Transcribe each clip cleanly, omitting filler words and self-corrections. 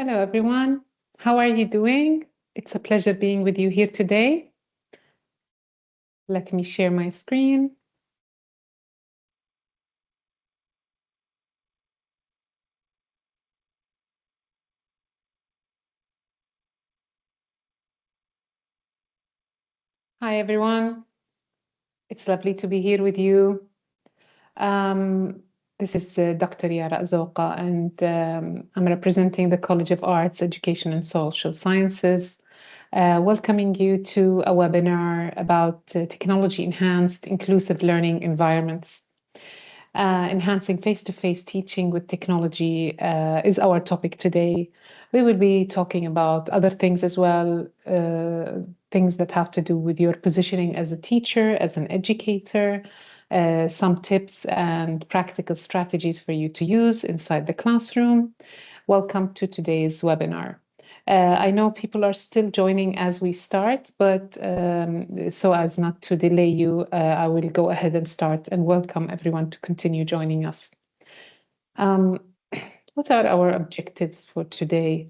Hello, everyone. How are you doing? It's a pleasure being with you here today. Let me share my screen. Hi, everyone. It's lovely to be here with you. Um, this is Dr. Yara Azoka, and I'm representing the College of Arts, Education, and Social Sciences, welcoming you to a webinar about technology-enhanced inclusive learning environments. Enhancing face-to-face teaching with technology is our topic today. We will be talking about other things as well, things that have to do with your positioning as a teacher, as an educator, some tips and practical strategies for you to use inside the classroom. Welcome to today's webinar. I know people are still joining as we start, but so as not to delay you, I will go ahead and start and welcome everyone to continue joining us. What are our objectives for today?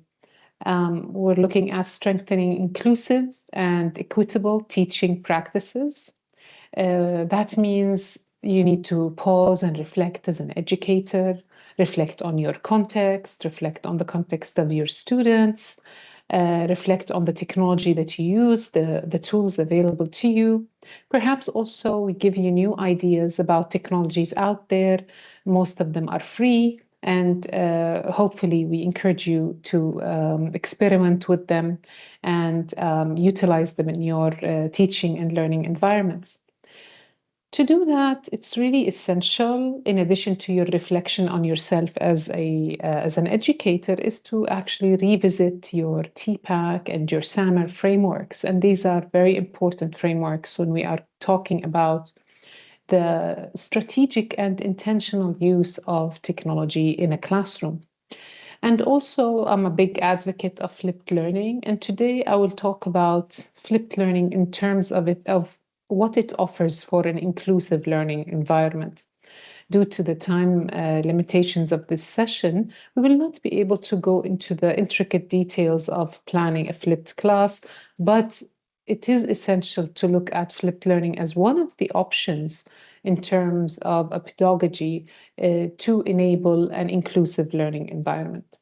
We're looking at strengthening inclusive and equitable teaching practices. That means you need to pause and reflect as an educator, reflect on your context, reflect on the context of your students, reflect on the technology that you use, the tools available to you. Perhaps also we give you new ideas about technologies out there. Most of them are free, and hopefully we encourage you to experiment with them and utilize them in your teaching and learning environments. To do that, it's really essential, in addition to your reflection on yourself as an educator, is to actually revisit your TPACK and your SAMR frameworks. And these are very important frameworks when we are talking about the strategic and intentional use of technology in a classroom. And also, I'm a big advocate of flipped learning. And today I will talk about flipped learning in terms of what it offers for an inclusive learning environment. Due to the time limitations of this session, we will not be able to go into the intricate details of planning a flipped class, but it is essential to look at flipped learning as one of the options in terms of a pedagogy to enable an inclusive learning environment.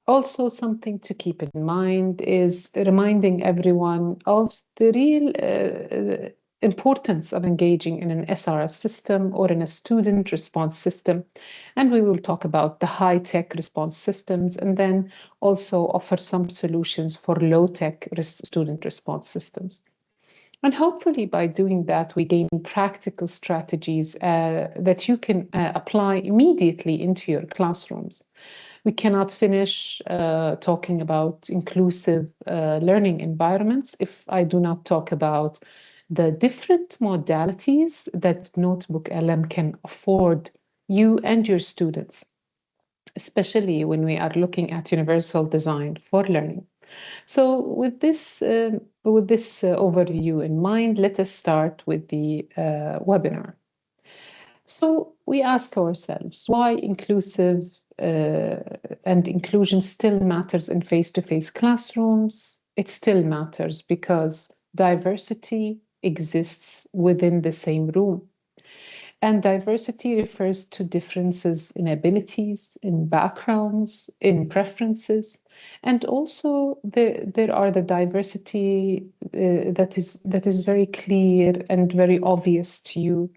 Also, something to keep in mind is reminding everyone of the real importance of engaging in an SRS system or in a student response system. And we will talk about the high-tech response systems and then also offer some solutions for low-tech student response systems. And hopefully, by doing that, we gain practical strategies that you can apply immediately into your classrooms. We cannot finish talking about inclusive learning environments if I do not talk about the different modalities that Notebook LM can afford you and your students, especially when we are looking at universal design for learning. So with this overview in mind, let us start with the webinar. So we ask ourselves why inclusive and inclusion still matters in face-to-face classrooms. It still matters because diversity exists within the same room. And diversity refers to differences in abilities, in backgrounds, in preferences, and also there are the diversity that is very clear and very obvious to you.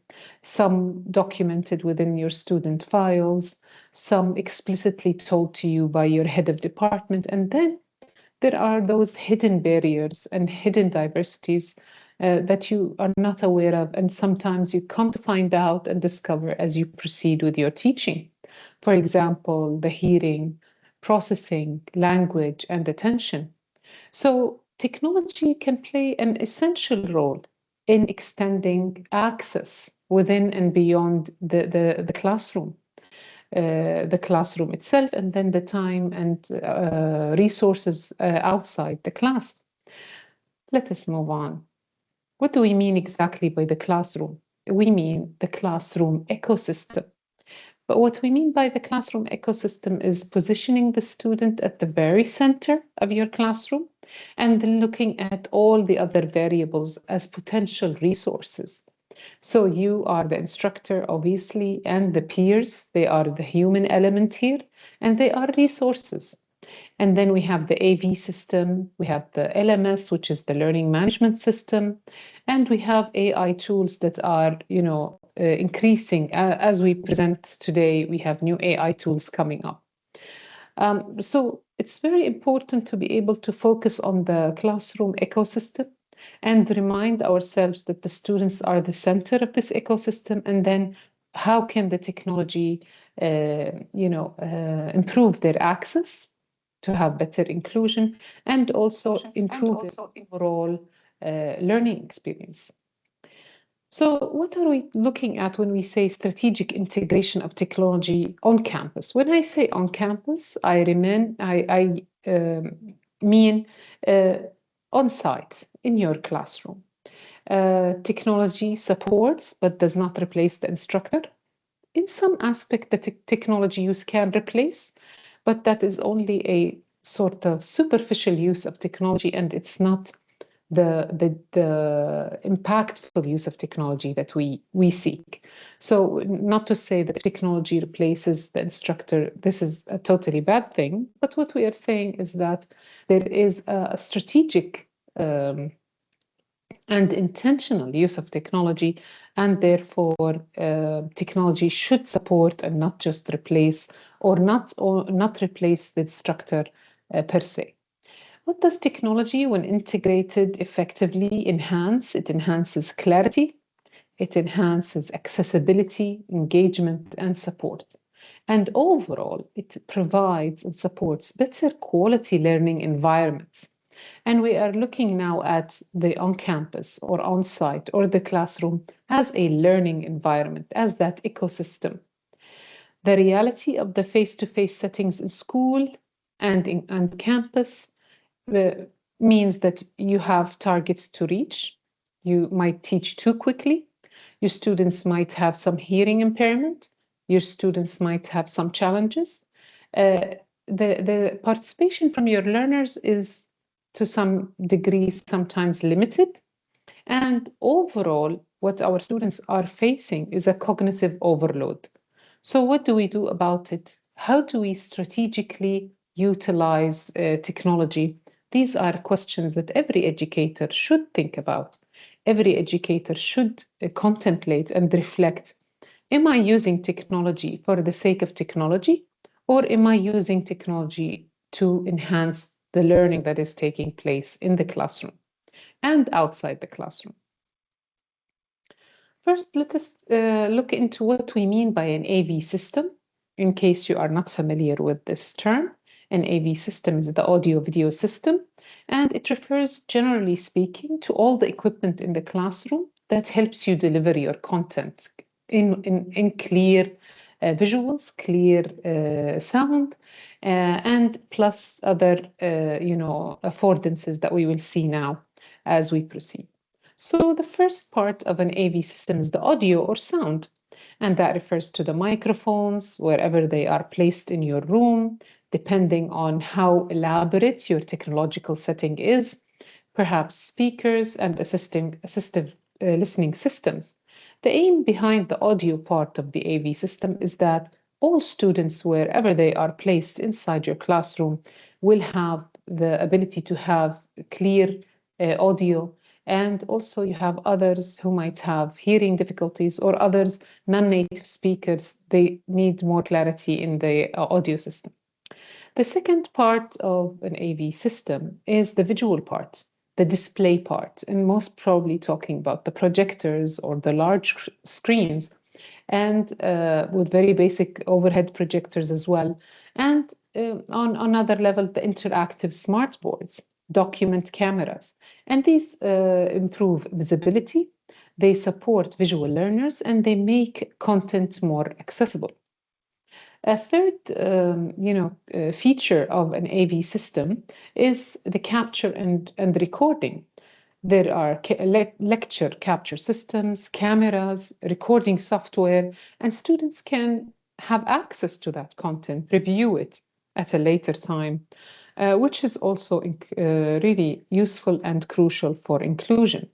Some documented within your student files, some explicitly told to you by your head of department, and then there are those hidden barriers and hidden diversities that you are not aware of, and sometimes you come to find out and discover as you proceed with your teaching. For example, the hearing, processing, language, and attention. So technology can play an essential role in extending access within and beyond the classroom. The classroom itself, and then the time and resources outside the class. Let us move on. What do we mean exactly by the classroom? We mean the classroom ecosystem. But what we mean by the classroom ecosystem is positioning the student at the very center of your classroom and then looking at all the other variables as potential resources. So you are the instructor, obviously, and the peers, they are the human element here, and they are resources. And then we have the AV system, we have the LMS, which is the learning management system, and we have AI tools that are, increasing. As we present today, we have new AI tools coming up. So it's very important to be able to focus on the classroom ecosystem and remind ourselves that the students are the center of this ecosystem, and then how can the technology, improve their access to have better inclusion and also improve their overall learning experience. So what are we looking at when we say strategic integration of technology on campus? When I say on campus, I mean on site in your classroom. Technology supports but does not replace the instructor. In some aspect, the technology use can replace, but that is only a sort of superficial use of technology, and it's not the impactful use of technology that we seek. So not to say that technology replaces the instructor, this is a totally bad thing, but what we are saying is that there is a strategic and intentional use of technology, and therefore technology should support and not just replace or not replace the instructor per se. What does technology, when integrated effectively, enhance? It enhances clarity, it enhances accessibility, engagement, and support. And overall, it provides and supports better quality learning environments. And we are looking now at the on-campus or on-site or the classroom as a learning environment, as that ecosystem. The reality of the face-to-face settings in school and on campus means that you have targets to reach. You might teach too quickly. Your students might have some hearing impairment. Your students might have some challenges. The participation from your learners is to some degree sometimes limited. And overall, what our students are facing is a cognitive overload. So what do we do about it? How do we strategically utilize technology? These are questions that every educator should think about. Every educator should contemplate and reflect. Am I using technology for the sake of technology, or am I using technology to enhance the learning that is taking place in the classroom and outside the classroom? First, let us look into what we mean by an AV system. In case you are not familiar with this term, an AV system is the audio-video system, and it refers, generally speaking, to all the equipment in the classroom that helps you deliver your content in clear visuals, clear sound, and plus other, affordances that we will see now as we proceed. So the first part of an AV system is the audio or sound, and that refers to the microphones, wherever they are placed in your room, depending on how elaborate your technological setting is, perhaps speakers and assistive listening systems. The aim behind the audio part of the AV system is that all students, wherever they are placed inside your classroom, will have the ability to have clear audio. And also you have others who might have hearing difficulties, or others, non-native speakers, they need more clarity in the audio system. The second part of an AV system is the visual part, the display part, and most probably talking about the projectors or the large screens, and with very basic overhead projectors as well. And on another level, the interactive smart boards, document cameras. And these improve visibility, they support visual learners, and they make content more accessible. A third, feature of an AV system is the capture and recording. There are lecture capture systems, cameras, recording software, and students can have access to that content, review it at a later time, which is also really useful and crucial for inclusion.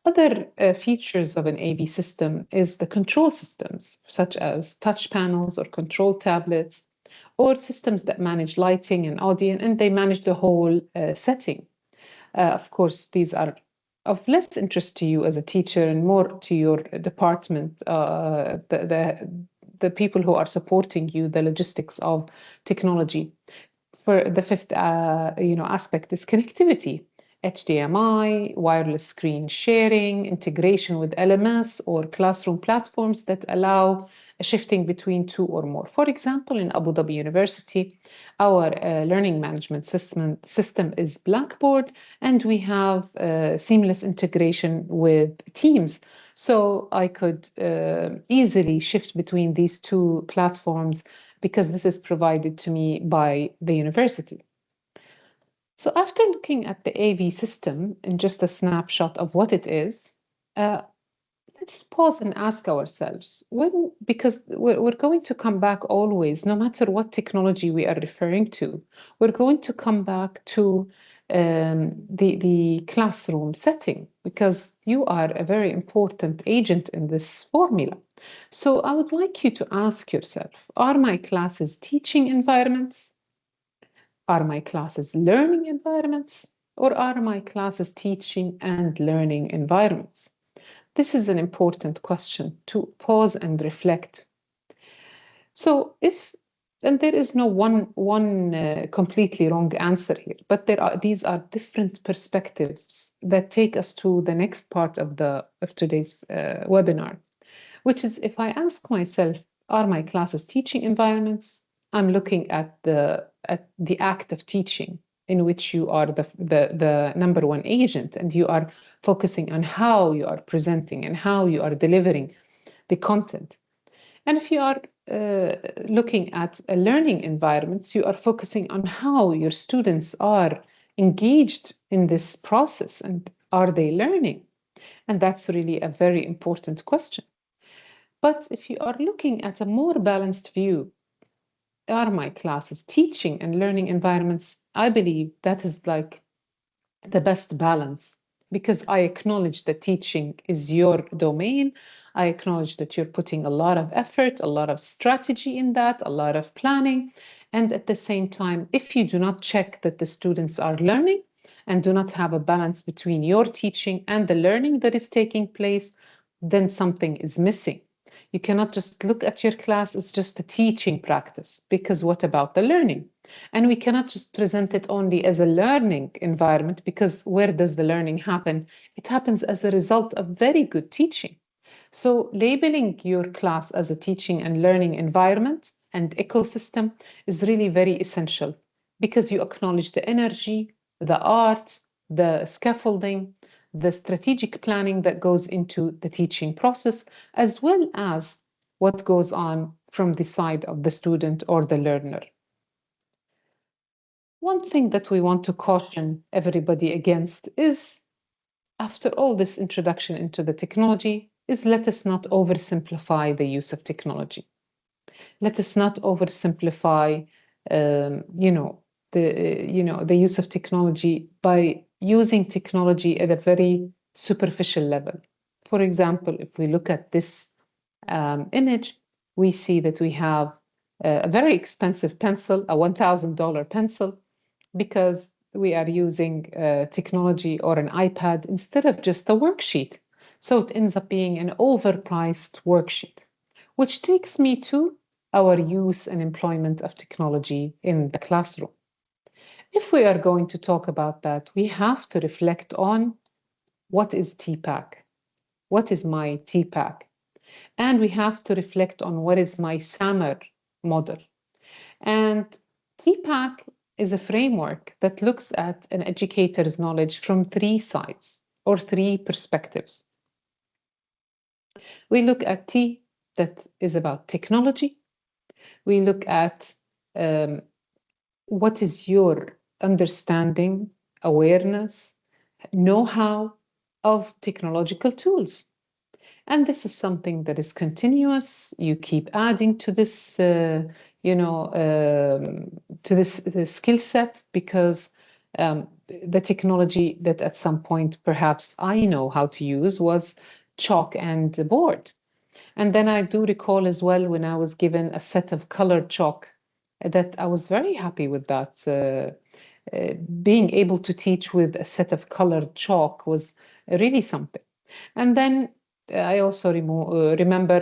Other features of an AV system is the control systems, such as touch panels or control tablets, or systems that manage lighting and audio, and they manage the whole setting. Of course, these are of less interest to you as a teacher and more to your department, the people who are supporting you, the logistics of technology. For the fifth, aspect is connectivity. HDMI, wireless screen sharing, integration with LMS or classroom platforms that allow shifting between two or more. For example, in Abu Dhabi University, our learning management system is Blackboard, and we have seamless integration with Teams. So I could easily shift between these two platforms because this is provided to me by the university. So after looking at the AV system in just a snapshot of what it is, let's pause and ask ourselves, because we're going to come back always, no matter what technology we are referring to, we're going to come back to the classroom setting, because you are a very important agent in this formula. So I would like you to ask yourself, are my classes teaching environments? Are my classes learning environments? Or are my classes teaching and learning environments? This is an important question to pause and reflect. So and there is no one completely wrong answer here, but these are different perspectives that take us to the next part of today's webinar, which is, if I ask myself, are my classes teaching environments? I'm looking at the act of teaching, in which you are the number one agent, and you are focusing on how you are presenting and how you are delivering the content. And if you are looking at learning environments, you are focusing on how your students are engaged in this process, and are they learning? And that's really a very important question. But if you are looking at a more balanced view, are my classes teaching and learning environments? I believe that is like the best balance, because I acknowledge that teaching is your domain. I acknowledge that you're putting a lot of effort, a lot of strategy in that, a lot of planning. And at the same time, if you do not check that the students are learning and do not have a balance between your teaching and the learning that is taking place, then something is missing. You cannot just look at your class as just a teaching practice, because what about the learning? And we cannot just present it only as a learning environment, because where does the learning happen? It happens as a result of very good teaching. So labeling your class as a teaching and learning environment and ecosystem is really very essential, because you acknowledge the energy, the arts, the scaffolding, the strategic planning that goes into the teaching process, as well as what goes on from the side of the student or the learner. One thing that we want to caution everybody against is, after all this introduction into the technology, is let us not oversimplify the use of technology. Let us not oversimplify, the use of technology by using technology at a very superficial level. For example, if we look at this image, we see that we have a very expensive pencil, a $1,000 pencil, because we are using technology or an iPad instead of just a worksheet. So it ends up being an overpriced worksheet, which takes me to our use and employment of technology in the classroom. If we are going to talk about that, we have to reflect on what is TPACK? What is my TPACK? And we have to reflect on what is my SAMR model. And TPACK is a framework that looks at an educator's knowledge from three sides or three perspectives. We look at T, that is about technology. We look at what is your understanding, awareness, know-how of technological tools. And this is something that is continuous. You keep adding to this, to this skill set, because the technology that at some point perhaps I know how to use was chalk and board. And then I do recall as well when I was given a set of colored chalk that I was very happy with that. Being able to teach with a set of colored chalk was really something. And then I also remember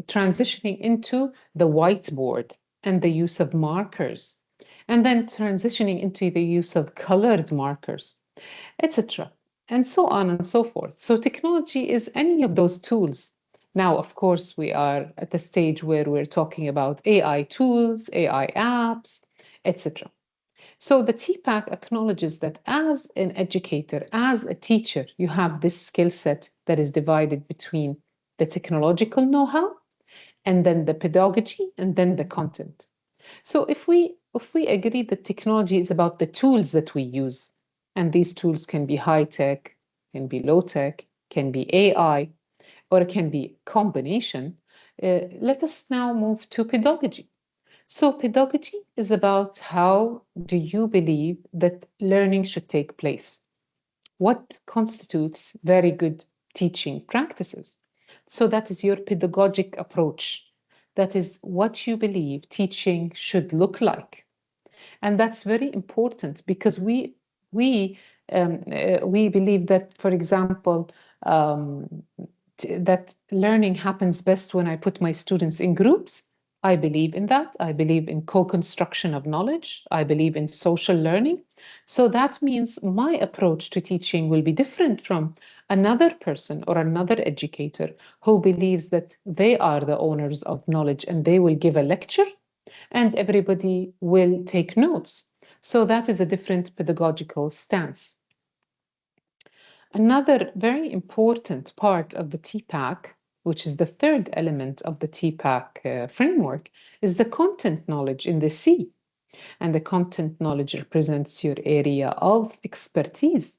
transitioning into the whiteboard and the use of markers, and then transitioning into the use of colored markers, etc., and so on and so forth. So technology is any of those tools. Now, of course, we are at the stage where we're talking about AI tools, AI apps, etc. So the TPAC acknowledges that as an educator, as a teacher, you have this skill set that is divided between the technological know-how and then the pedagogy and then the content. So if we agree that technology is about the tools that we use, and these tools can be high tech, can be low tech, can be AI, or it can be combination, let us now move to pedagogy. So pedagogy is about how do you believe that learning should take place? What constitutes very good teaching practices? So that is your pedagogic approach. That is what you believe teaching should look like. And that's very important because we believe that, for example, um, that learning happens best when I put my students in groups. I believe in that. I believe in co-construction of knowledge. I believe in social learning. So that means my approach to teaching will be different from another person or another educator who believes that they are the owners of knowledge and they will give a lecture and everybody will take notes. So that is a different pedagogical stance. Another very important part of the TPAC, which is the third element of the TPAC framework, is the content knowledge in the C. And the content knowledge represents your area of expertise.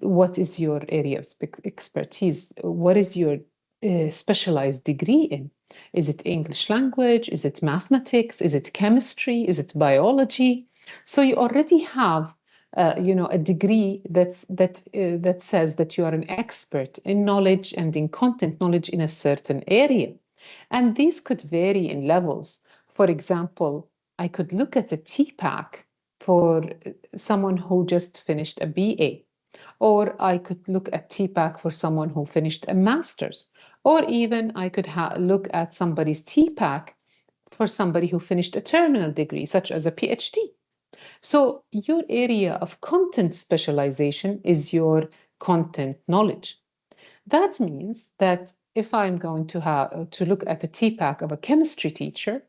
What is your area of expertise? What is your specialized degree in? Is it English language? Is it mathematics? Is it chemistry? Is it biology? So you already have a degree that says that you are an expert in knowledge and in content knowledge in a certain area. And these could vary in levels. For example, I could look at a TPAC for someone who just finished a BA, or I could look at TPAC for someone who finished a master's, or even I could look at somebody's TPAC for somebody who finished a terminal degree, such as a PhD. So your area of content specialization is your content knowledge. That means that if I'm going to have to look at the TPAC of a chemistry teacher,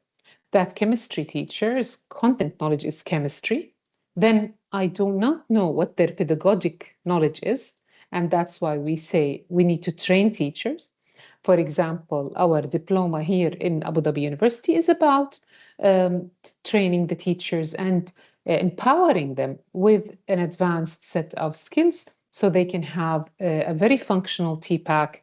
that chemistry teacher's content knowledge is chemistry, then I do not know what their pedagogic knowledge is. And that's why we say we need to train teachers. For example, our diploma here in Abu Dhabi University is about training the teachers and empowering them with an advanced set of skills so they can have a very functional TPAC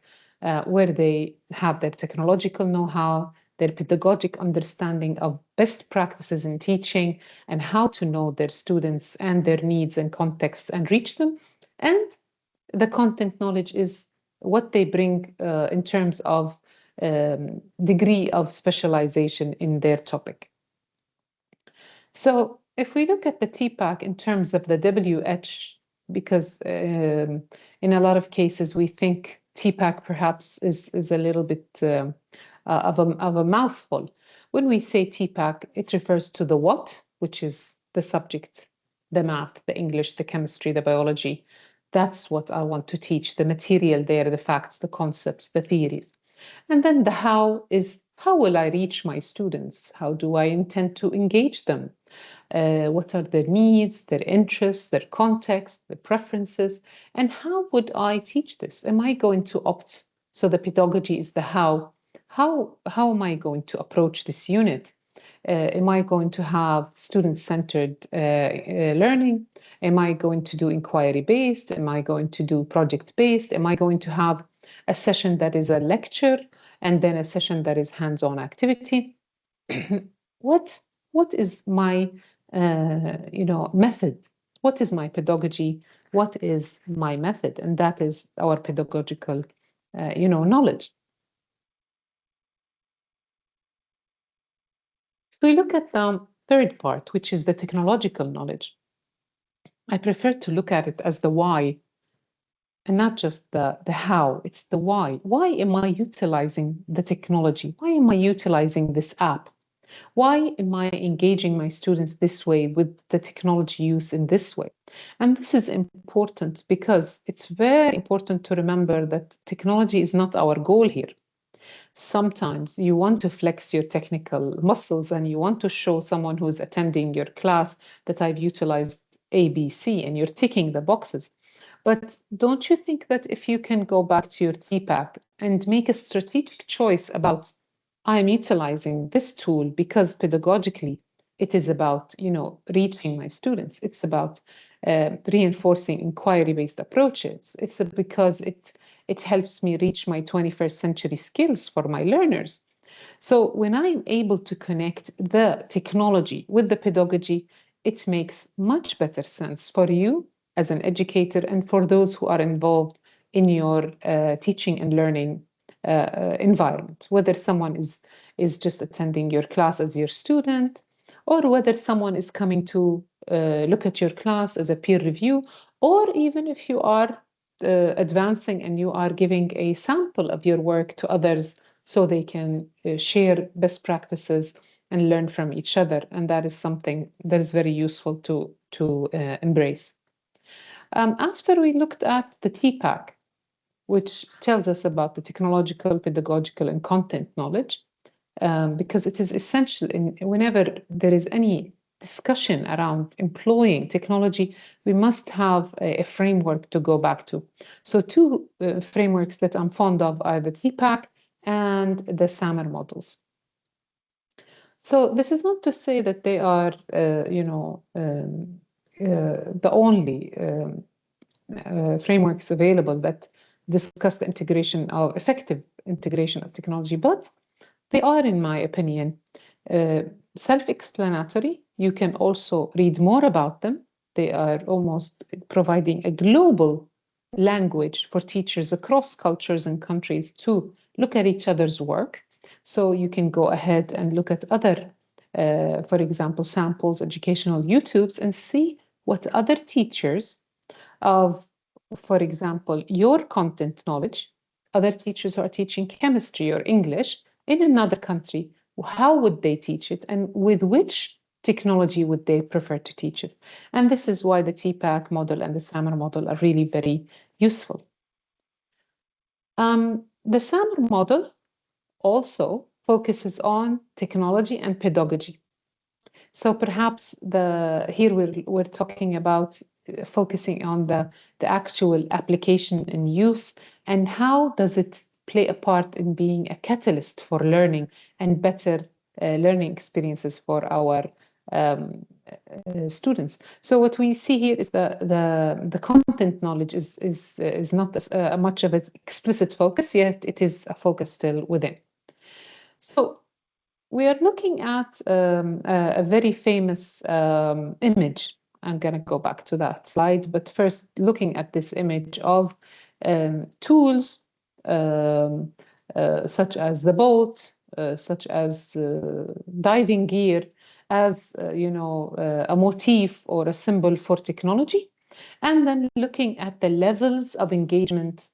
where they have their technological know-how, their pedagogic understanding of best practices in teaching and how to know their students and their needs and contexts and reach them. And the content knowledge is what they bring in terms of degree of specialization in their topic. So if we look at the TPAC in terms of the WH, because in a lot of cases we think TPAC perhaps is a little bit of a mouthful. When we say TPAC, it refers to the what, which is the subject, the math, the English, the chemistry, the biology. That's what I want to teach, the material there, the facts, the concepts, the theories. And then the how is how will I reach my students? How do I intend to engage them? What are their needs, their interests, their context, their preferences, and how would I teach this? Am I going to opt? So the pedagogy is the how. How am I going to approach this unit? Am I going to have student-centered learning? Am I going to do inquiry-based? Am I going to do project-based? Am I going to have a session that is a lecture, and then a session that is hands-on activity. what is my method? What is my pedagogy? What is my method? And that is our pedagogical knowledge. If we look at the third part, which is the technological knowledge, I prefer to look at it as the why and not just the how. It's the why. Why am I utilizing the technology? Why am I utilizing this app? Why am I engaging my students this way with the technology use in this way? And this is important because it's very important to remember that technology is not our goal here. Sometimes you want to flex your technical muscles and you want to show someone who's attending your class that I've utilized ABC and you're ticking the boxes. But don't you think that if you can go back to your TPAC and make a strategic choice about I'm utilizing this tool because pedagogically it is about reaching my students. It's about reinforcing inquiry-based approaches. It's because it helps me reach my 21st century skills for my learners. So when I'm able to connect the technology with the pedagogy, it makes much better sense for you as an educator and for those who are involved in your teaching and learning environment, whether someone is just attending your class as your student, or whether someone is coming to look at your class as a peer review, or even if you are advancing and you are giving a sample of your work to others so they can share best practices and learn from each other. And that is something that is very useful to embrace. After we looked at the TPAC, which tells us about the technological, pedagogical, and content knowledge, because it is essential whenever there is any discussion around employing technology, we must have a framework to go back to. So two frameworks that I'm fond of are the TPAC and the SAMR models. So this is not to say that they are, the only frameworks available that discuss the integration of effective integration of technology, but they are, in my opinion, self-explanatory. You can also read more about them. They are almost providing a global language for teachers across cultures and countries to look at each other's work. So you can go ahead and look at other, for example, samples, educational YouTubes, and see what other teachers of, for example, your content knowledge, other teachers who are teaching chemistry or English in another country, how would they teach it and with which technology would they prefer to teach it? And this is why the TPAC model and the SAMR model are really very useful. The SAMR model also focuses on technology and pedagogy. So perhaps here we're talking about focusing on the actual application and use and how does it play a part in being a catalyst for learning and better learning experiences for our students. So what we see here is the content knowledge is not as much of an explicit focus, yet it is a focus still within. So we are looking at a very famous image. I'm going to go back to that slide, but first looking at this image of tools such as the boat, such as diving gear, as a motif or a symbol for technology, and then looking at the levels of engagement,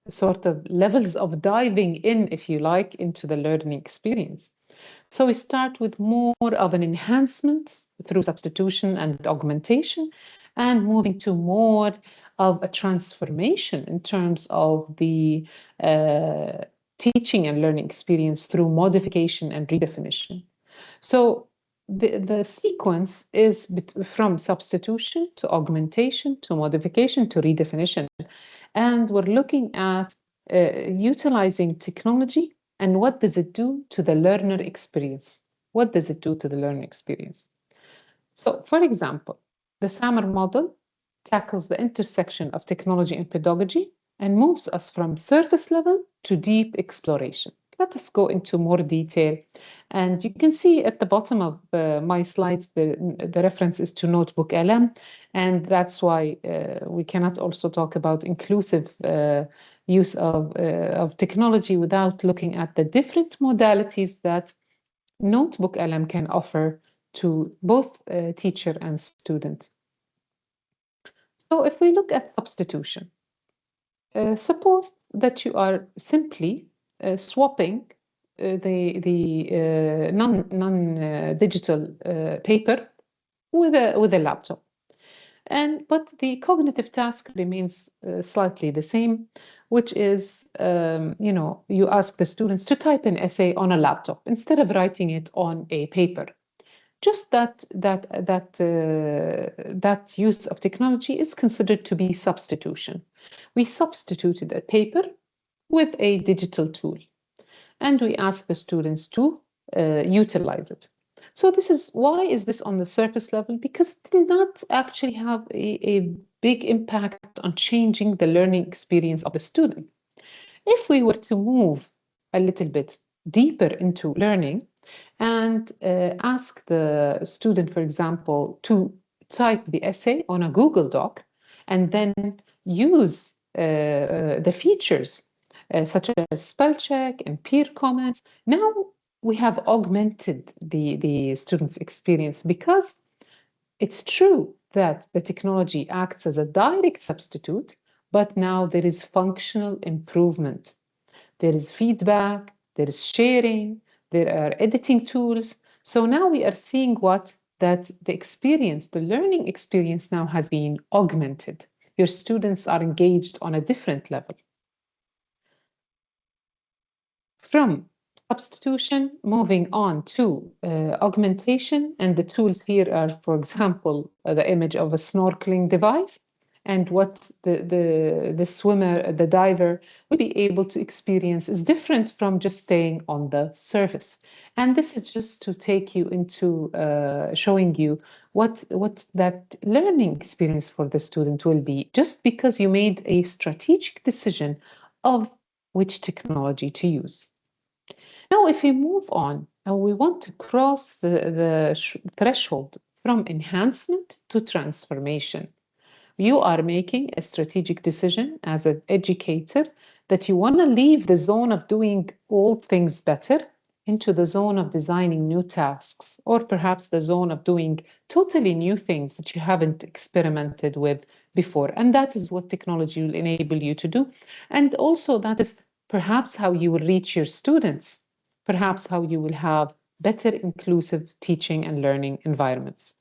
sort of levels of diving in, if you like, into the learning experience. So we start with more of an enhancement through substitution and augmentation, and moving to more of a transformation in terms of the teaching and learning experience through modification and redefinition. So the sequence is from substitution to augmentation to modification to redefinition. And we're looking at utilizing technology and what does it do to the learner experience? What does it do to the learner experience? So, for example, the SAMR model tackles the intersection of technology and pedagogy and moves us from surface level to deep exploration. Let us go into more detail. And you can see at the bottom of my slides, the reference is to Notebook LM. And that's why we cannot also talk about inclusive use of technology without looking at the different modalities that Notebook LM can offer to both teacher and student. So if we look at substitution, suppose that you are simply swapping the non-digital paper with a laptop. But the cognitive task remains slightly the same, which is, you ask the students to type an essay on a laptop instead of writing it on a paper. Just that use of technology is considered to be substitution. We substituted a paper with a digital tool, and we ask the students to utilize it. So this is why is this on the surface level? Because it did not actually have a big impact on changing the learning experience of the student. If we were to move a little bit deeper into learning and ask the student, for example, to type the essay on a Google Doc and then use the features such as spell check and peer comments, now we have augmented the student's experience, because it's true that the technology acts as a direct substitute, but now there is functional improvement. There is feedback, there is sharing, there are editing tools. So now we are seeing that the experience, the learning experience now has been augmented. Your students are engaged on a different level. From substitution, moving on to augmentation, and the tools here are, for example, the image of a snorkeling device, and what the swimmer, the diver, will be able to experience is different from just staying on the surface. And this is just to take you into showing you what that learning experience for the student will be, just because you made a strategic decision of which technology to use. Now, if we move on and we want to cross the threshold from enhancement to transformation, you are making a strategic decision as an educator that you want to leave the zone of doing all things better into the zone of designing new tasks, or perhaps the zone of doing totally new things that you haven't experimented with before. And that is what technology will enable you to do. And also, that is perhaps how you will reach your students, perhaps how you will have better inclusive teaching and learning environments.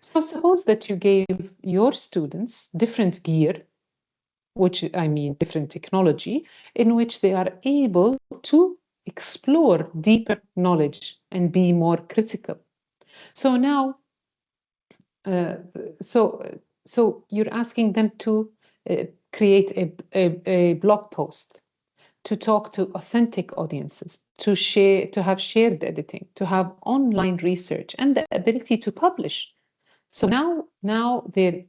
So suppose that you gave your students different gear, which I mean different technology, in which they are able to explore deeper knowledge and be more critical. So now, so you're asking them to create a blog post, to talk to authentic audiences, to share, to have shared editing, to have online research, and the ability to publish. So now the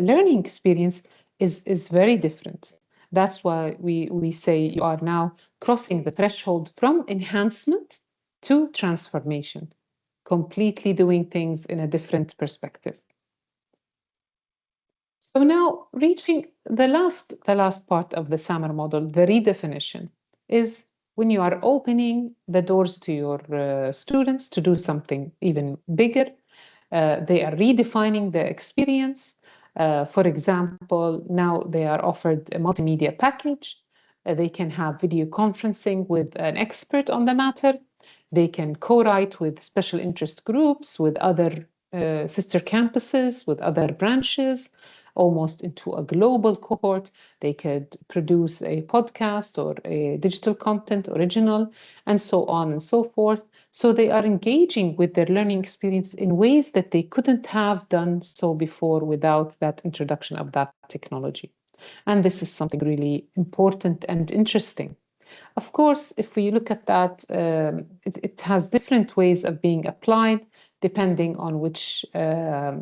learning experience is very different. That's why we say you are now crossing the threshold from enhancement to transformation, completely doing things in a different perspective. So now reaching the last part of the SAMR model, the redefinition, is when you are opening the doors to your students to do something even bigger. They are redefining the experience. For example, now they are offered a multimedia package. They can have video conferencing with an expert on the matter. They can co-write with special interest groups, with other sister campuses, with other branches, almost into a global cohort. They could produce a podcast or a digital content original, and so on and so forth. So they are engaging with their learning experience in ways that they couldn't have done so before without that introduction of that technology. And this is something really important and interesting. Of course, if we look at that, it has different ways of being applied depending on which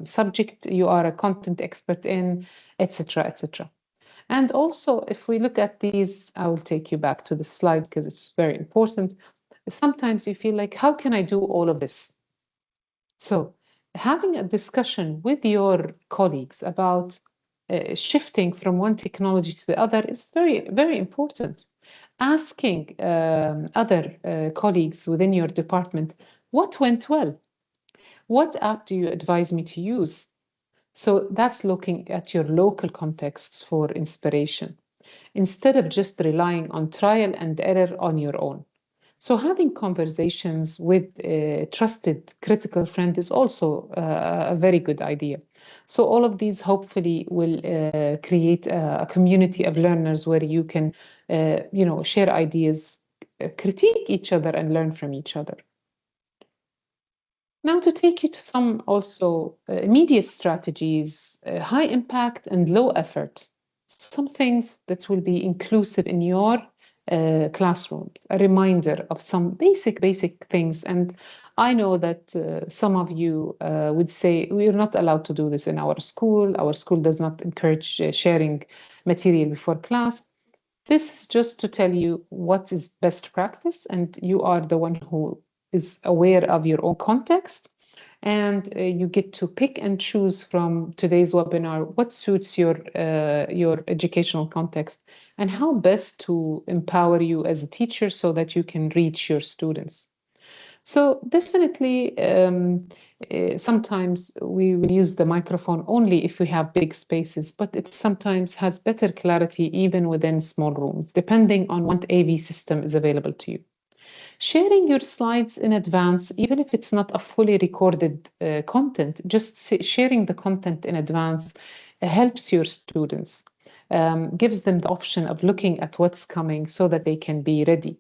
subject you are a content expert in, etc., etc. And also, if we look at these, I will take you back to the slide because it's very important. Sometimes you feel like, how can I do all of this? So having a discussion with your colleagues about shifting from one technology to the other is very, very important. Asking other colleagues within your department, what went well? What app do you advise me to use? So that's looking at your local contexts for inspiration instead of just relying on trial and error on your own. So having conversations with a trusted critical friend is also a very good idea. So all of these hopefully will create a community of learners where you can, share ideas, critique each other, and learn from each other. Now, to take you to some also immediate strategies, high impact and low effort, some things that will be inclusive in your classrooms, a reminder of some basic things. And I know that some of you would say, we're not allowed to do this in our school. Our school does not encourage sharing material before class. This is just to tell you what is best practice, and you are the one who is aware of your own context. And you get to pick and choose from today's webinar what suits your educational context and how best to empower you as a teacher so that you can reach your students. So definitely, sometimes we will use the microphone only if we have big spaces, but it sometimes has better clarity even within small rooms, depending on what AV system is available to you. Sharing your slides in advance, even if it's not a fully recorded content, just sharing the content in advance helps your students, gives them the option of looking at what's coming so that they can be ready.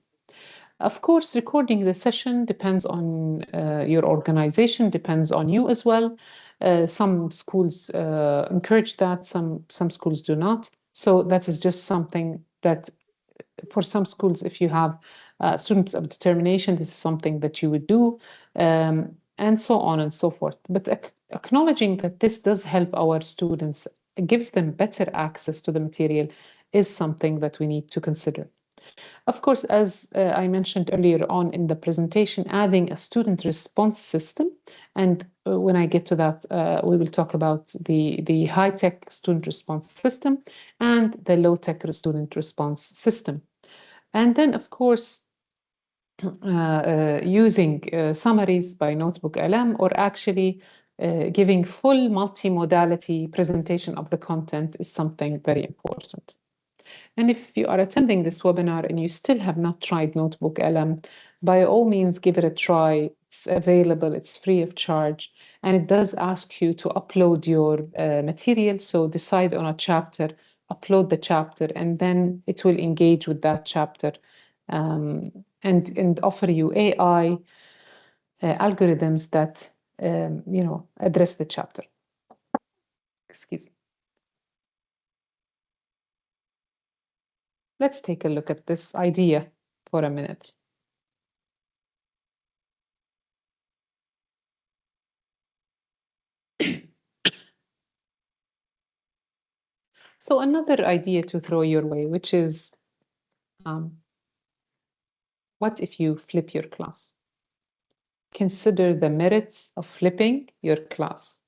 Of course, recording the session depends on your organization, depends on you as well. Some schools encourage that, some schools do not. So that is just something that for some schools, if you have students of determination, this is something that you would do, and so on and so forth. But acknowledging that this does help our students, it gives them better access to the material, is something that we need to consider. Of course, as I mentioned earlier on in the presentation, adding a student response system. And when I get to that, we will talk about the high-tech student response system and the low-tech student response system. And then, of course, using summaries by Notebook LM, or actually giving full multimodality presentation of the content is something very important. And if you are attending this webinar and you still have not tried Notebook LM, by all means, give it a try. It's available, it's free of charge, and it does ask you to upload your material. So decide on a chapter, upload the chapter, and then it will engage with that chapter and offer you AI algorithms that address the chapter. Excuse me. Let's take a look at this idea for a minute. So another idea to throw your way, which is, what if you flip your class? Consider the merits of flipping your class.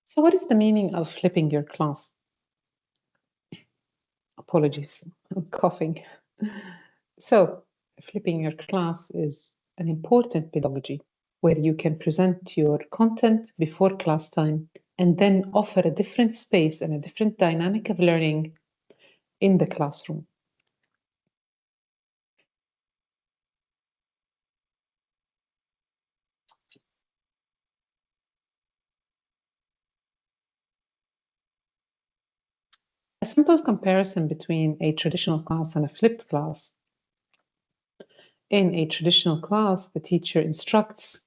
So what is the meaning of flipping your class? Apologies, I'm coughing. So flipping your class is an important pedagogy where you can present your content before class time and then offer a different space and a different dynamic of learning in the classroom. A simple comparison between a traditional class and a flipped class. In a traditional class, the teacher instructs,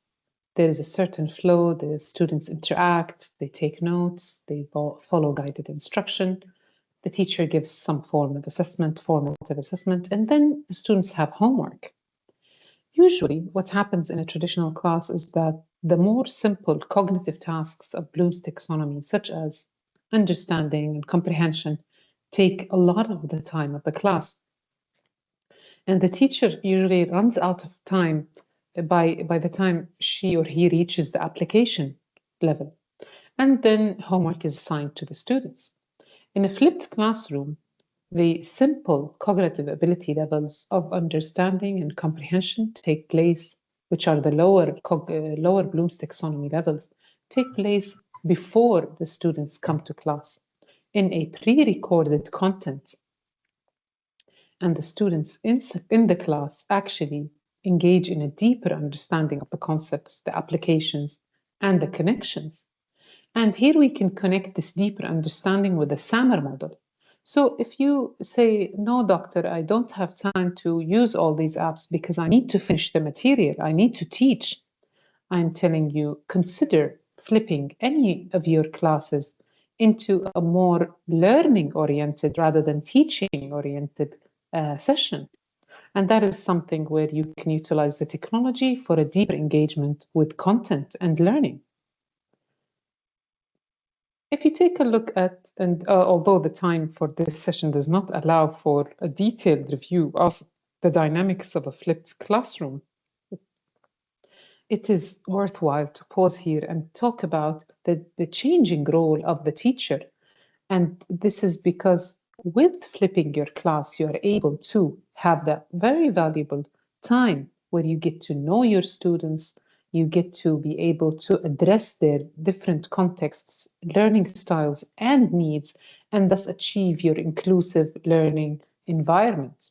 there is a certain flow, the students interact, they take notes, they follow guided instruction. The teacher gives some form of assessment, formative assessment, and then the students have homework. Usually, what happens in a traditional class is that the more simple cognitive tasks of Bloom's taxonomy, such as understanding and comprehension, take a lot of the time of the class. And the teacher usually runs out of time by the time she or he reaches the application level. And then homework is assigned to the students. In a flipped classroom, the simple cognitive ability levels of understanding and comprehension take place, which are the lower Bloom's taxonomy levels, take place before the students come to class in a pre-recorded content. And the students in the class actually engage in a deeper understanding of the concepts, the applications, and the connections. And here we can connect this deeper understanding with the SAMR model. So if you say, no, doctor, I don't have time to use all these apps because I need to finish the material, I need to teach, I'm telling you, consider flipping any of your classes into a more learning-oriented rather than teaching-oriented session. And that is something where you can utilize the technology for a deeper engagement with content and learning. If you take a look at, and although the time for this session does not allow for a detailed review of the dynamics of a flipped classroom, it is worthwhile to pause here and talk about the changing role of the teacher. And this is because with flipping your class, you are able to have that very valuable time where you get to know your students, you get to be able to address their different contexts, learning styles, and needs, and thus achieve your inclusive learning environment.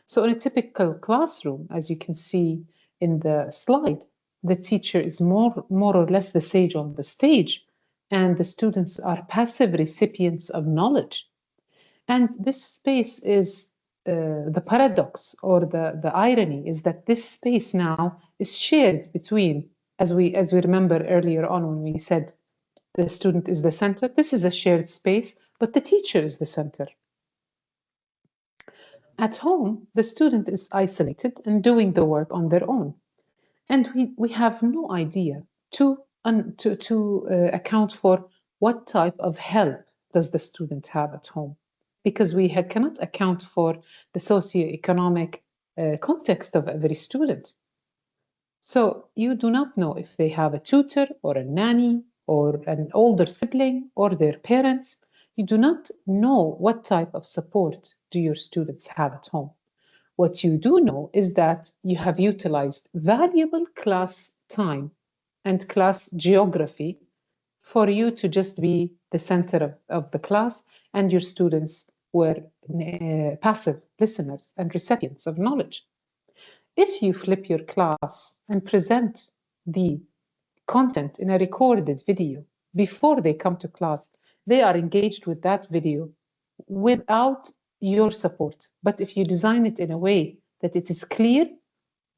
So in a typical classroom, as you can see in the slide, the teacher is more or less the sage on the stage, and the students are passive recipients of knowledge. And this space is the paradox or the irony is that this space now is shared between, as we remember earlier on when we said the student is the center, this is a shared space, but the teacher is the center. At home, the student is isolated and doing the work on their own. And we have no idea to account for what type of help does the student have at home, because we cannot account for the socioeconomic context of every student. So you do not know if they have a tutor or a nanny or an older sibling or their parents. You do not know what type of support do your students have at home. What you do know is that you have utilized valuable class time and class geography for you to just be the center of the class, and your students were passive listeners and recipients of knowledge. If you flip your class and present the content in a recorded video before they come to class, they are engaged with that video without your support. But if you design it in a way that it is clear,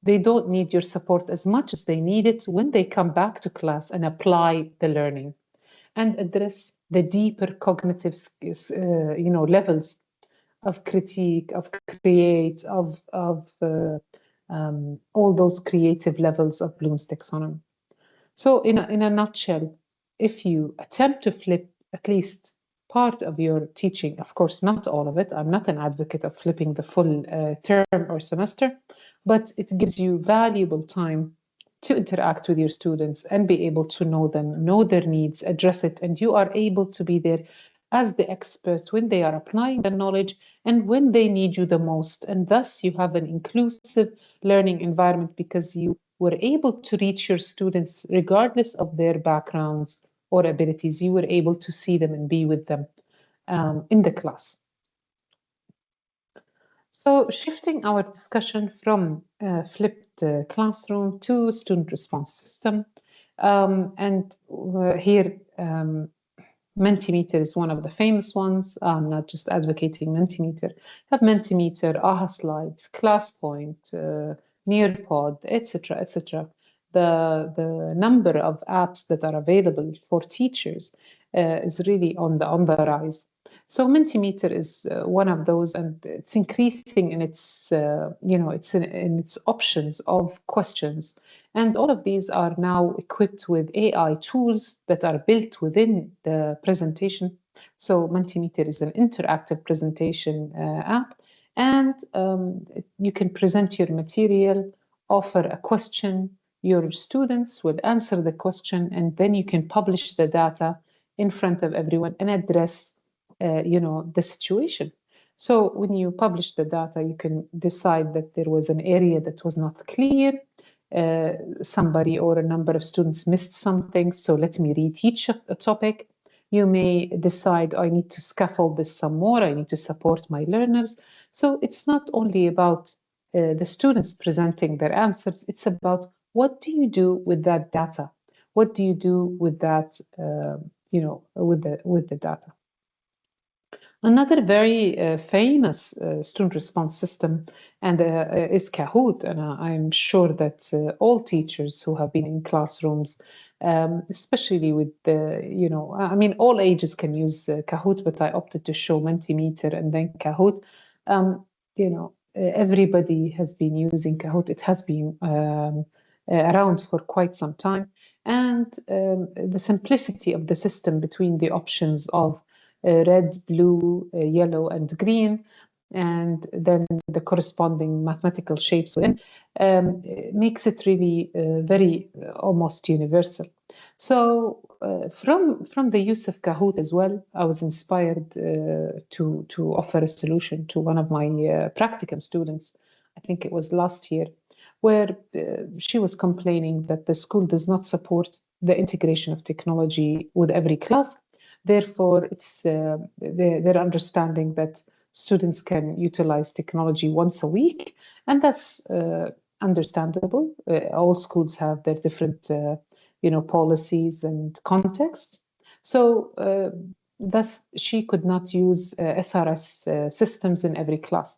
they don't need your support as much as they need it when they come back to class and apply the learning and address the deeper cognitive levels of critique, of create, of all those creative levels of Bloom's taxonomy. So in a nutshell, if you attempt to flip at least part of your teaching, of course, not all of it, I'm not an advocate of flipping the full term or semester, but it gives you valuable time to interact with your students and be able to know them, know their needs, address it, and you are able to be there as the expert when they are applying the knowledge and when they need you the most. And thus you have an inclusive learning environment because you were able to reach your students regardless of their backgrounds or abilities. You were able to see them and be with them in the class. So shifting our discussion from flipped classroom to student response system. And here Mentimeter is one of the famous ones. I'm not just advocating Mentimeter. You have Mentimeter, AHA Slides, ClassPoint, Nearpod, etc., etc. The number of apps that are available for teachers is really on the rise. So Mentimeter is one of those, and it's increasing in its it's in its options of questions. And all of these are now equipped with AI tools that are built within the presentation. So Mentimeter is an interactive presentation app, and you can present your material, offer a question, your students will answer the question, and then you can publish the data in front of everyone and address the situation. So when you publish the data, you can decide that there was an area that was not clear, somebody or a number of students missed something, so let me reteach a topic. You may decide, I need to scaffold this some more, I need to support my learners. So it's not only about the students presenting their answers, it's about what do you do with that data? What do you do with that, with the data? Another very famous student response system is Kahoot, and I'm sure that all teachers who have been in classrooms, especially with all ages can use Kahoot, but I opted to show Mentimeter and then Kahoot. Everybody has been using Kahoot. It has been around for quite some time, and the simplicity of the system between the options of red, blue, yellow, and green, and then the corresponding mathematical shapes within, makes it really very almost universal. So from the use of Kahoot as well, I was inspired to offer a solution to one of my practicum students. I think it was last year, where she was complaining that the school does not support the integration of technology with every class. Therefore, it's their understanding that students can utilize technology once a week, and that's understandable. All schools have their different, policies and contexts. So, thus, she could not use SRS systems in every class.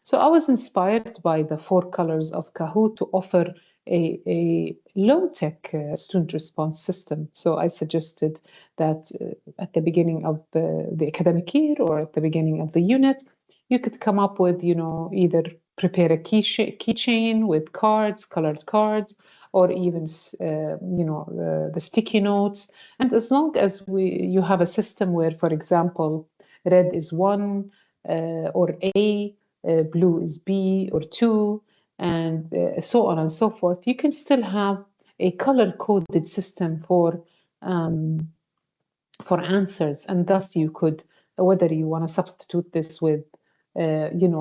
So I was inspired by the 4 colors of Kahoot to offer a low-tech student response system. So I suggested that at the beginning of the academic year or at the beginning of the unit, you could come up with, either prepare a keychain with cards, colored cards, or even, the sticky notes. And as long as you have a system where, for example, red is 1 or A, blue is B or 2, and so on and so forth, you can still have a color-coded system for answers, and thus you could, whether you want to substitute this with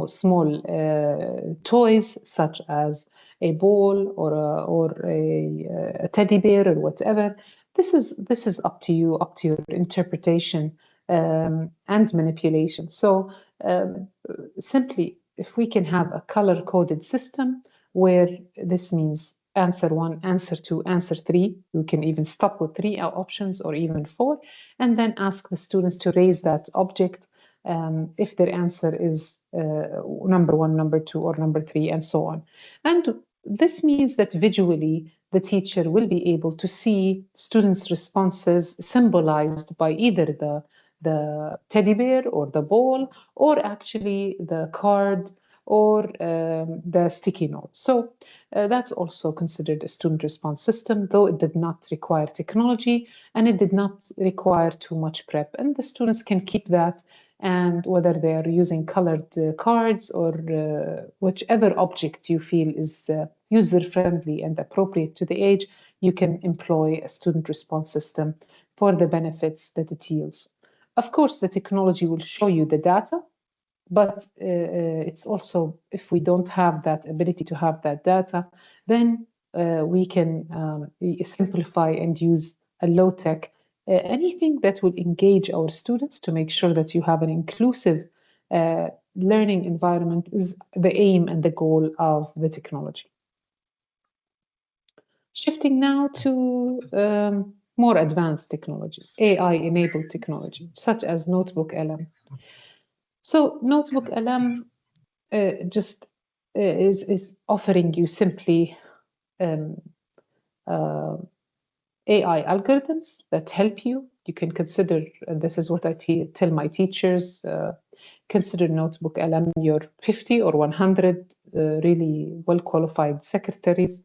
small toys such as a ball or a teddy bear or whatever. This is up to you, up to your interpretation and manipulation. So simply, if we can have a color-coded system where this means answer 1, answer 2, answer 3, you can even stop with 3 options or even 4, and then ask the students to raise that object if their answer is number 1, number 2, or number 3, and so on. And this means that visually, the teacher will be able to see students' responses symbolized by either the teddy bear or the ball, or actually the card or the sticky note. So that's also considered a student response system, though it did not require technology and it did not require too much prep. And the students can keep that, and whether they are using colored cards or whichever object you feel is user-friendly and appropriate to the age, you can employ a student response system for the benefits that it yields. Of course, the technology will show you the data, but it's also, if we don't have that ability to have that data, then we can simplify and use a low-tech, anything that will engage our students to make sure that you have an inclusive learning environment is the aim and the goal of the technology. Shifting now to more advanced technology, AI-enabled technology, such as Notebook LM. So Notebook LM just is offering you simply AI algorithms that help you. You can consider, and this is what I tell my teachers, consider Notebook LM your 50 or 100 really well-qualified secretaries,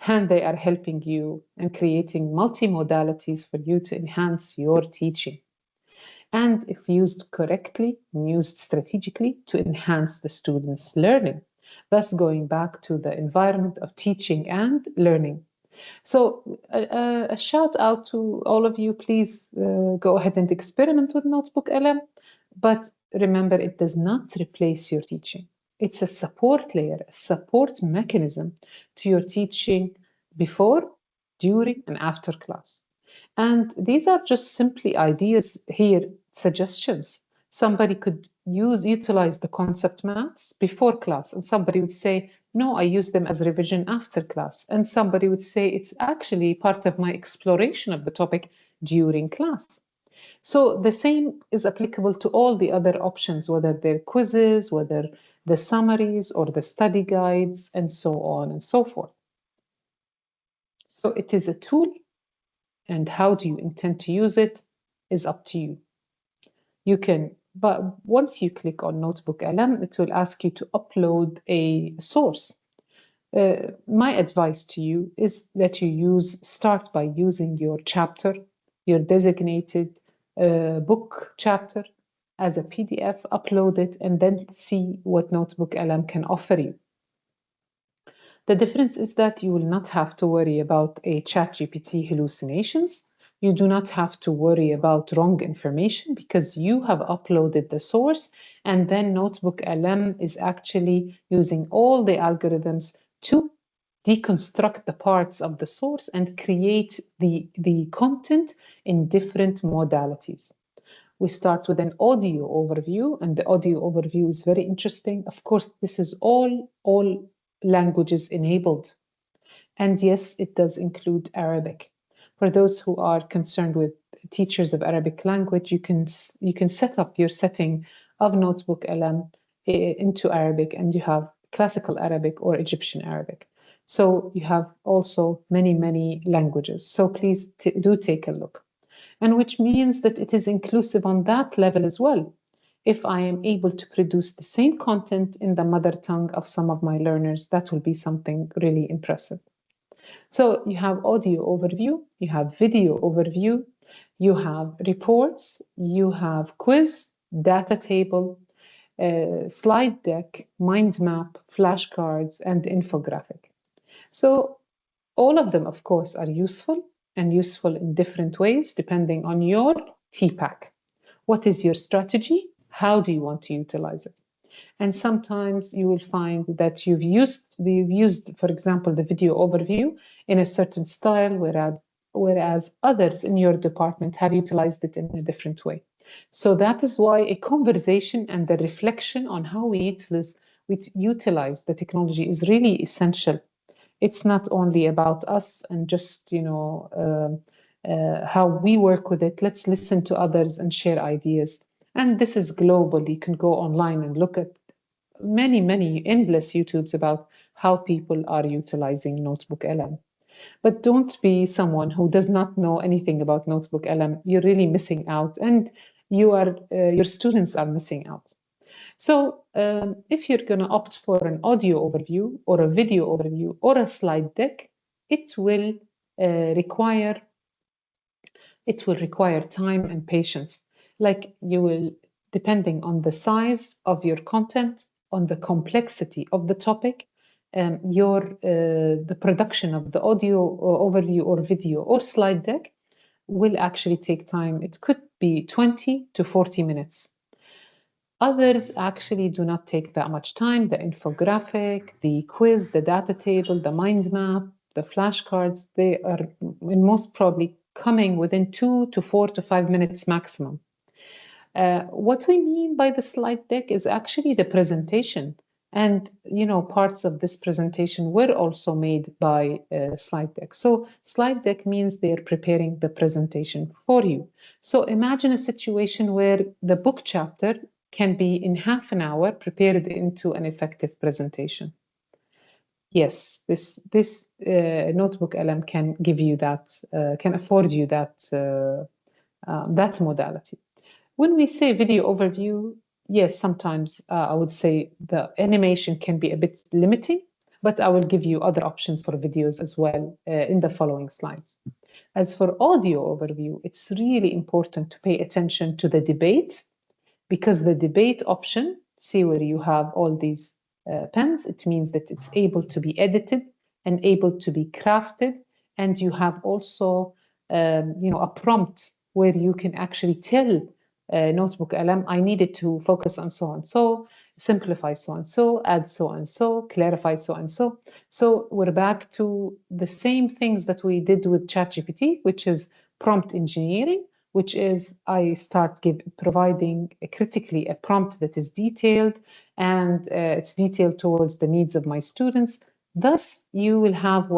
and they are helping you and creating multimodalities for you to enhance your teaching. And if used correctly and used strategically to enhance the students' learning, thus going back to the environment of teaching and learning. So a shout out to all of you, please go ahead and experiment with Notebook LM, but remember it does not replace your teaching. It's a support layer, a support mechanism to your teaching before, during, and after class. And these are just simply ideas here, suggestions. Somebody could utilize the concept maps before class, and somebody would say, no, I use them as revision after class. And somebody would say, it's actually part of my exploration of the topic during class. So the same is applicable to all the other options, whether they're quizzes, whether the summaries or the study guides, and so on and so forth. So it is a tool, and how do you intend to use it is up to you. You can, but once you click on Notebook LM, it will ask you to upload a source. My advice to you is that you start by using your chapter, your designated book chapter as a PDF, upload it, and then see what Notebook LM can offer you. The difference is that you will not have to worry about a ChatGPT hallucinations. You do not have to worry about wrong information because you have uploaded the source, and then Notebook LM is actually using all the algorithms to deconstruct the parts of the source and create the content in different modalities. We start with an audio overview, and the audio overview is very interesting. Of course, this is all languages enabled. And yes, it does include Arabic. For those who are concerned with teachers of Arabic language, you can set up your setting of Notebook LM into Arabic, and you have classical Arabic or Egyptian Arabic. So you have also many languages. So please do take a look. And which means that it is inclusive on that level as well. If I am able to produce the same content in the mother tongue of some of my learners, that will be something really impressive. So you have audio overview, you have video overview, you have reports, you have quiz, data table, slide deck, mind map, flashcards, and infographic. So all of them, of course, are useful and useful in different ways depending on your TPAC. What is your strategy? How do you want to utilize it? And sometimes you will find that you've used, for example, the video overview in a certain style, whereas others in your department have utilized it in a different way. So that is why a conversation and the reflection on how we utilize the technology is really essential. It's not only about us and just, how we work with it. Let's listen to others and share ideas. And this is global. You can go online and look at many endless YouTubes about how people are utilizing Notebook LM. But don't be someone who does not know anything about Notebook LM. You're really missing out, and your students are missing out. So if you're going to opt for an audio overview or a video overview or a slide deck, it will require time and patience. Like you will, depending on the size of your content, on the complexity of the topic, the production of the audio overview or video or slide deck will actually take time. It could be 20 to 40 minutes. Others actually do not take that much time. The infographic, the quiz, the data table, the mind map, the flashcards, they are most probably coming within 2 to 4 to 5 minutes maximum. What we mean by the slide deck is actually the presentation And, parts of this presentation were also made by slide deck. So slide deck means they're preparing the presentation for you. So imagine a situation where the book chapter can be in half an hour prepared into an effective presentation. Yes, this Notebook LM can give you that, can afford you that that modality. When we say video overview, yes, sometimes I would say the animation can be a bit limiting, but I will give you other options for videos as well in the following slides. As for audio overview, it's really important to pay attention to the debate, because the debate option, see where you have all these pens, it means that it's able to be edited and able to be crafted. And you have also, a prompt where you can actually tell Notebook LM, I needed to focus on so and so, simplify so and so, add so and so, clarify so and so. So we're back to the same things that we did with ChatGPT, which is prompt engineering, which is I start providing critically a prompt that is detailed, and it's detailed towards the needs of my students. Thus, you will have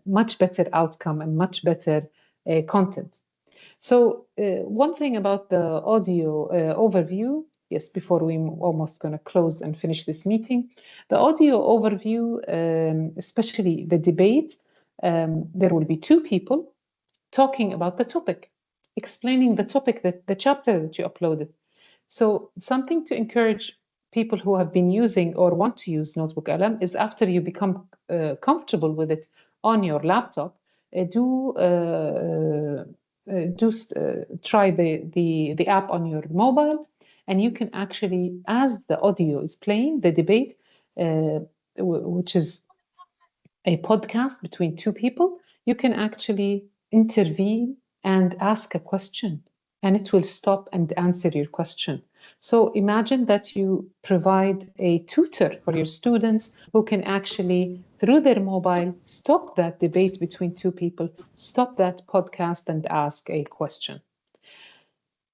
much better outcome and much better content. So one thing about the audio overview, yes, before we almost going to close and finish this meeting, the audio overview, especially the debate, there will be two people talking about the topic, explaining the topic, that the chapter that you uploaded. So something to encourage people who have been using or want to use Notebook LM is, after you become comfortable with it on your laptop, try the app on your mobile, and you can actually, as the audio is playing, the debate, which is a podcast between two people, you can actually intervene and ask a question, and it will stop and answer your question. So imagine that you provide a tutor for your students who can actually, through their mobile, stop that debate between two people, stop that podcast, and ask a question.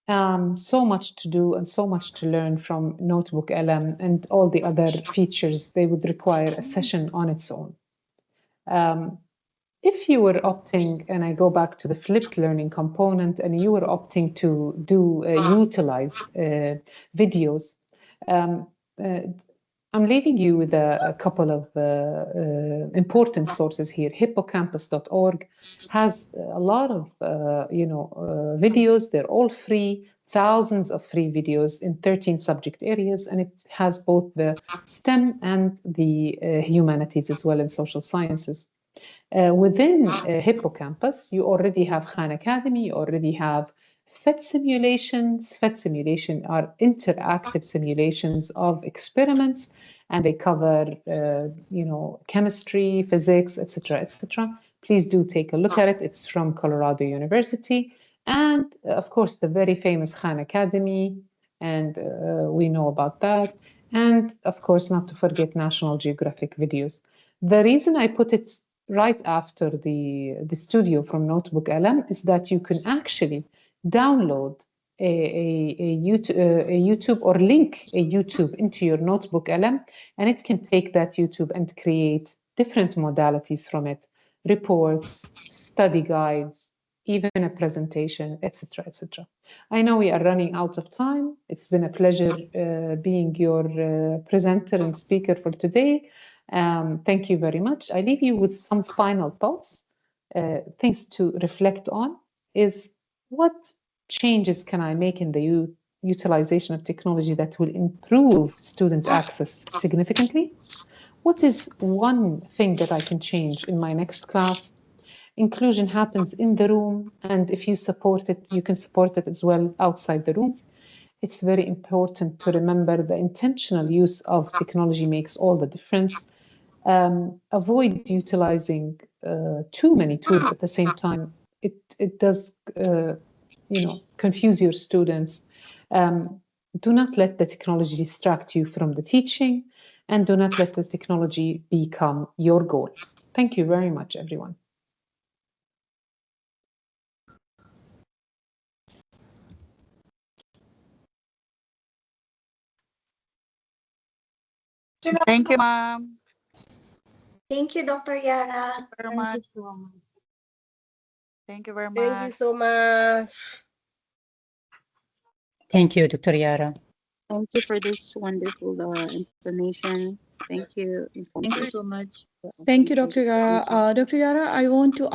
So much to do and so much to learn from Notebook LM, and all the other features, they would require a session on its own. If you were opting, and I go back to the flipped learning component, and you were opting to utilize videos, I'm leaving you with a couple of important sources here. Hippocampus.org has a lot of videos. They're all free, thousands of free videos in 13 subject areas, and it has both the STEM and the humanities as well, in social sciences. Within Hippocampus, you already have Khan Academy, you already have PhET simulations. PhET simulation are interactive simulations of experiments, and they cover, chemistry, physics, etc., etc. Please do take a look at it. It's from Colorado University. And of course, the very famous Khan Academy, and we know about that. And of course, not to forget National Geographic videos. The reason I put it right after the studio from Notebook LM is that you can actually download a YouTube, or link a YouTube into your Notebook LM, and it can take that YouTube and create different modalities from it: reports, study guides, even a presentation, etc., etc. I know we are running out of time. It's been a pleasure being your presenter and speaker for today. Thank you very much. I leave you with some final thoughts, things to reflect on. Is, what changes can I make in the utilization of technology that will improve student access significantly? What is one thing that I can change in my next class? Inclusion happens in the room, and if you support it, you can support it as well outside the room. It's very important to remember the intentional use of technology makes all the difference. Avoid utilizing too many tools at the same time. It does confuse your students. Do not let the technology distract you from the teaching, and do not let the technology become your goal. Thank you very much, everyone. Thank you, ma'am. Thank you, Dr. Yara. Very much. Thank you very Thank you much. so much. Thank you, Dr. Yara. Thank you for this wonderful information. Thank you. Thank you so much. Thank you, Dr. Thank you. Yara. Dr. Yara, I want to